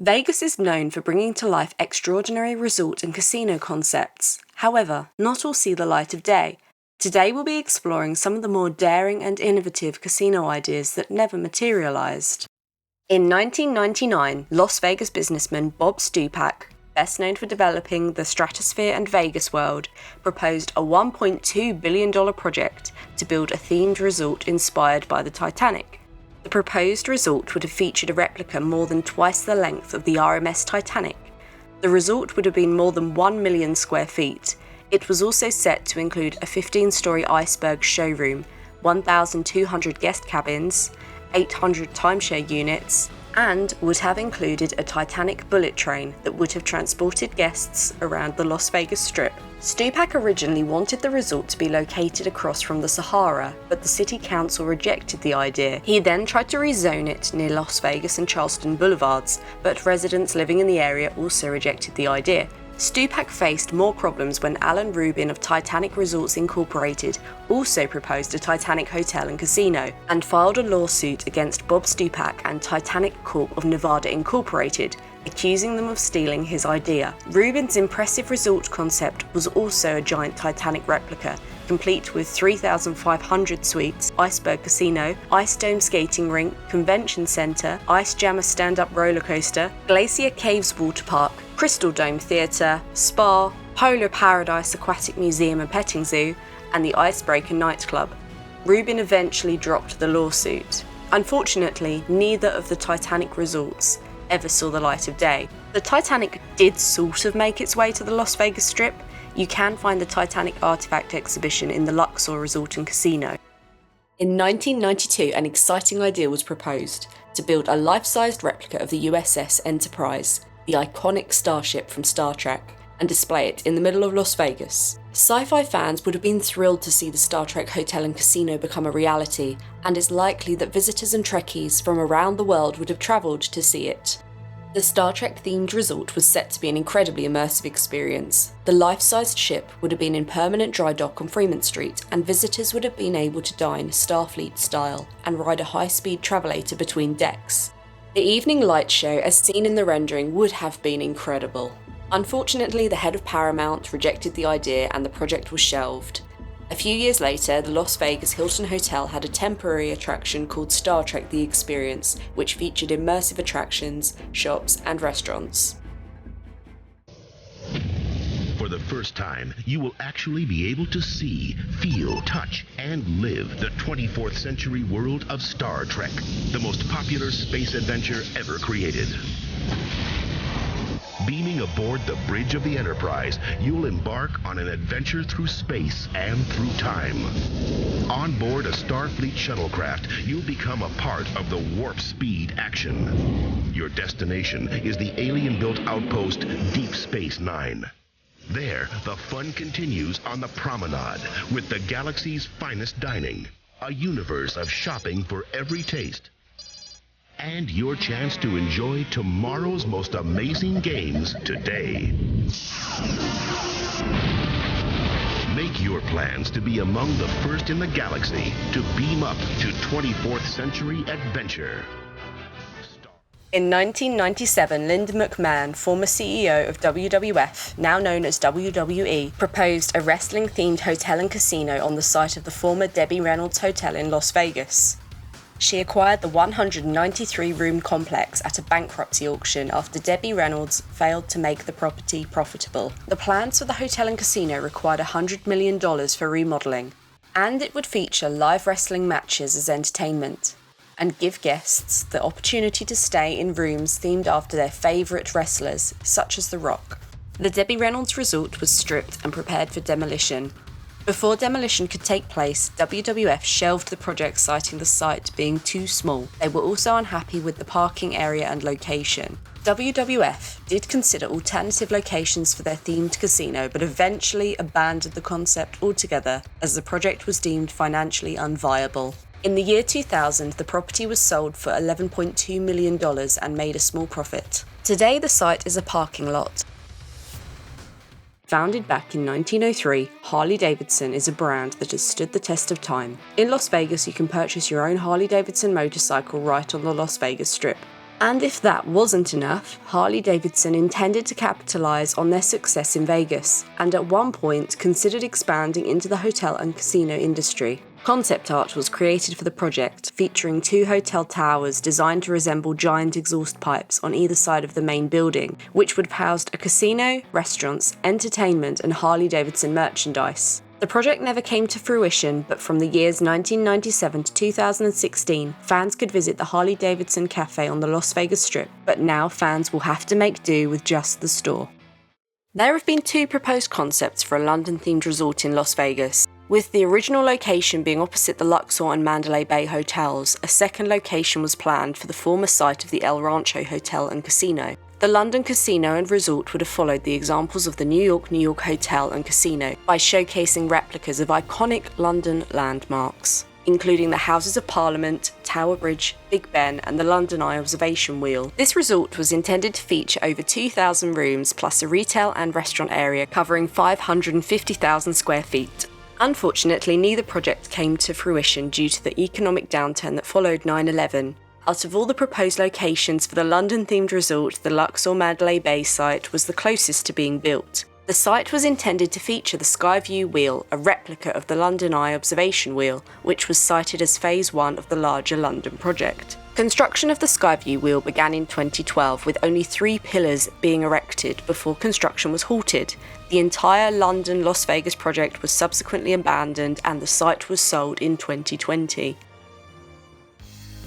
Vegas is known for bringing to life extraordinary resort and casino concepts. However, not all see the light of day. Today we'll be exploring some of the more daring and innovative casino ideas that never materialized. In 1999, Las Vegas businessman Bob Stupak, best known for developing the Stratosphere and Vegas World, proposed a $1.2 billion project to build a themed resort inspired by the Titanic. The proposed resort would have featured a replica more than twice the length of the RMS Titanic. The resort would have been more than 1 million square feet. It was also set to include a 15-story iceberg showroom, 1,200 guest cabins, 800 timeshare units, and would have included a Titanic bullet train that would have transported guests around the Las Vegas Strip. Stupak originally wanted the resort to be located across from the Sahara, but the city council rejected the idea. He then tried to rezone it near Las Vegas and Charleston Boulevards, but residents living in the area also rejected the idea. Stupak faced more problems when Alan Rubin of Titanic Resorts Incorporated also proposed a Titanic hotel and casino, and filed a lawsuit against Bob Stupak and Titanic Corp of Nevada Incorporated, accusing them of stealing his idea. Rubin's impressive resort concept was also a giant Titanic replica, complete with 3,500 suites, iceberg casino, ice dome skating rink, convention center, ice jammer stand-up roller coaster, Glacier Caves water park, Crystal Dome Theatre, spa, Polar Paradise Aquatic Museum and Petting Zoo, and the Icebreaker nightclub. Rubin eventually dropped the lawsuit. Unfortunately, neither of the Titanic resorts ever saw the light of day. The Titanic did sort of make its way to the Las Vegas Strip. You can find the Titanic Artifact exhibition in the Luxor Resort and Casino. In 1992, an exciting idea was proposed to build a life-sized replica of the USS Enterprise, the iconic starship from Star Trek, and display it in the middle of Las Vegas. Sci-fi fans would have been thrilled to see the Star Trek Hotel and Casino become a reality, and it's likely that visitors and Trekkies from around the world would have travelled to see it. The Star Trek-themed resort was set to be an incredibly immersive experience. The life-sized ship would have been in permanent dry dock on Fremont Street, and visitors would have been able to dine Starfleet style and ride a high-speed travelator between decks. The evening light show, as seen in the rendering, would have been incredible. Unfortunately, the head of Paramount rejected the idea and the project was shelved. A few years later, the Las Vegas Hilton Hotel had a temporary attraction called Star Trek The Experience, which featured immersive attractions, shops, and restaurants. For the first time, you will actually be able to see, feel, touch, and live the 24th century world of Star Trek, the most popular space adventure ever created. Beaming aboard the bridge of the Enterprise, you'll embark on an adventure through space and through time. On board a Starfleet shuttlecraft, you'll become a part of the warp speed action. Your destination is the alien-built outpost Deep Space Nine. There, the fun continues on the promenade with the galaxy's finest dining, a universe of shopping for every taste, and your chance to enjoy tomorrow's most amazing games today. Make your plans to be among the first in the galaxy to beam up to 24th century adventure. In 1997, Linda McMahon, former CEO of WWF, now known as WWE, proposed a wrestling-themed hotel and casino on the site of the former Debbie Reynolds Hotel in Las Vegas. She acquired the 193-room complex at a bankruptcy auction after Debbie Reynolds failed to make the property profitable. The plans for the hotel and casino required $100 million for remodeling, and it would feature live wrestling matches as entertainment, and give guests the opportunity to stay in rooms themed after their favourite wrestlers, such as The Rock. The Debbie Reynolds Resort was stripped and prepared for demolition. Before demolition could take place, WWF shelved the project, citing the site being too small. They were also unhappy with the parking area and location. WWF did consider alternative locations for their themed casino, but eventually abandoned the concept altogether as the project was deemed financially unviable. In the year 2000, the property was sold for $11.2 million and made a small profit. Today, the site is a parking lot. Founded back in 1903, Harley-Davidson is a brand that has stood the test of time. In Las Vegas, you can purchase your own Harley-Davidson motorcycle right on the Las Vegas Strip. And if that wasn't enough, Harley-Davidson intended to capitalize on their success in Vegas, and at one point considered expanding into the hotel and casino industry. Concept art was created for the project, featuring 2 hotel towers designed to resemble giant exhaust pipes on either side of the main building, which would house a casino, restaurants, entertainment, and Harley-Davidson merchandise. The project never came to fruition, but from the years 1997 to 2016, fans could visit the Harley-Davidson Cafe on the Las Vegas Strip, but now fans will have to make do with just the store. There have been 2 proposed concepts for a London-themed resort in Las Vegas. With the original location being opposite the Luxor and Mandalay Bay hotels, a second location was planned for the former site of the El Rancho Hotel and Casino. The London Casino and Resort would have followed the examples of the New York Hotel and Casino by showcasing replicas of iconic London landmarks, including the Houses of Parliament, Tower Bridge, Big Ben, and the London Eye observation wheel. This resort was intended to feature over 2,000 rooms plus a retail and restaurant area covering 550,000 square feet. Unfortunately, neither project came to fruition due to the economic downturn that followed 9/11. Out of all the proposed locations for the London-themed resort, the Luxor Mandalay Bay site was the closest to being built. The site was intended to feature the Skyview Wheel, a replica of the London Eye observation wheel, which was cited as Phase 1 of the larger London project. Construction of the Skyview Wheel began in 2012, with only 3 pillars being erected before construction was halted. The entire London-Las Vegas project was subsequently abandoned and the site was sold in 2020.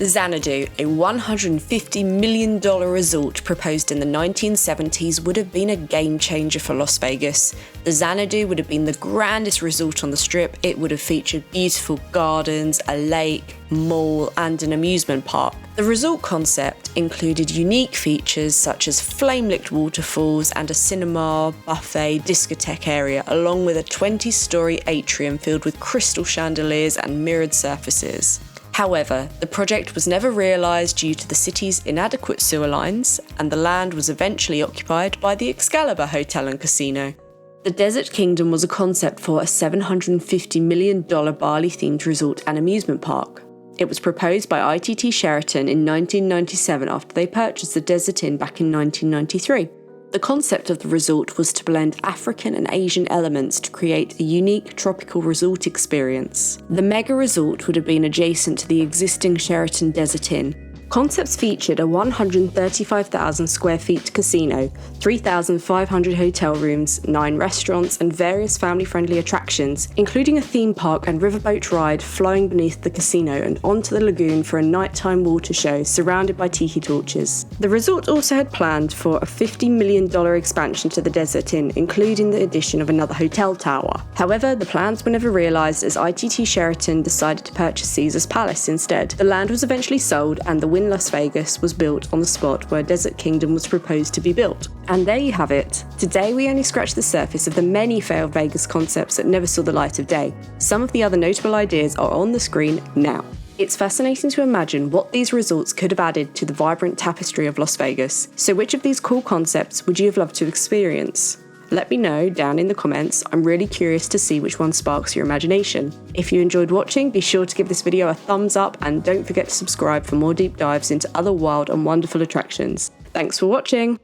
Zanadu, a $150 million resort proposed in the 1970s, would have been a game changer for Las Vegas. The Zanadu would have been the grandest resort on the Strip. It would have featured beautiful gardens, a lake, mall, and an amusement park. The resort concept included unique features such as flame-licked waterfalls and a cinema, buffet, discotheque area, along with a 20-story atrium filled with crystal chandeliers and mirrored surfaces. However, the project was never realised due to the city's inadequate sewer lines, and the land was eventually occupied by the Excalibur Hotel and Casino. The Desert Kingdom was a concept for a $750 million Bali-themed resort and amusement park. It was proposed by ITT Sheraton in 1997 after they purchased the Desert Inn back in 1993. The concept of the resort was to blend African and Asian elements to create a unique tropical resort experience. The mega resort would have been adjacent to the existing Sheraton Desert Inn. Concepts featured a 135,000 square feet casino, 3,500 hotel rooms, 9 restaurants, and various family-friendly attractions, including a theme park and riverboat ride flowing beneath the casino and onto the lagoon for a nighttime water show surrounded by tiki torches. The resort also had planned for a $50 million expansion to the Desert Inn, including the addition of another hotel tower. However, the plans were never realised as ITT Sheraton decided to purchase Caesar's Palace instead. The land was eventually sold and the Wynn Las Vegas was built on the spot where Desert Kingdom was proposed to be built. And there you have it. Today we only scratched the surface of the many failed Vegas concepts that never saw the light of day. Some of the other notable ideas are on the screen now. It's fascinating to imagine what these resorts could have added to the vibrant tapestry of Las Vegas. So which of these cool concepts would you have loved to experience? Let me know down in the comments. I'm really curious to see which one sparks your imagination. If you enjoyed watching, be sure to give this video a thumbs up and don't forget to subscribe for more deep dives into other wild and wonderful attractions. Thanks for watching!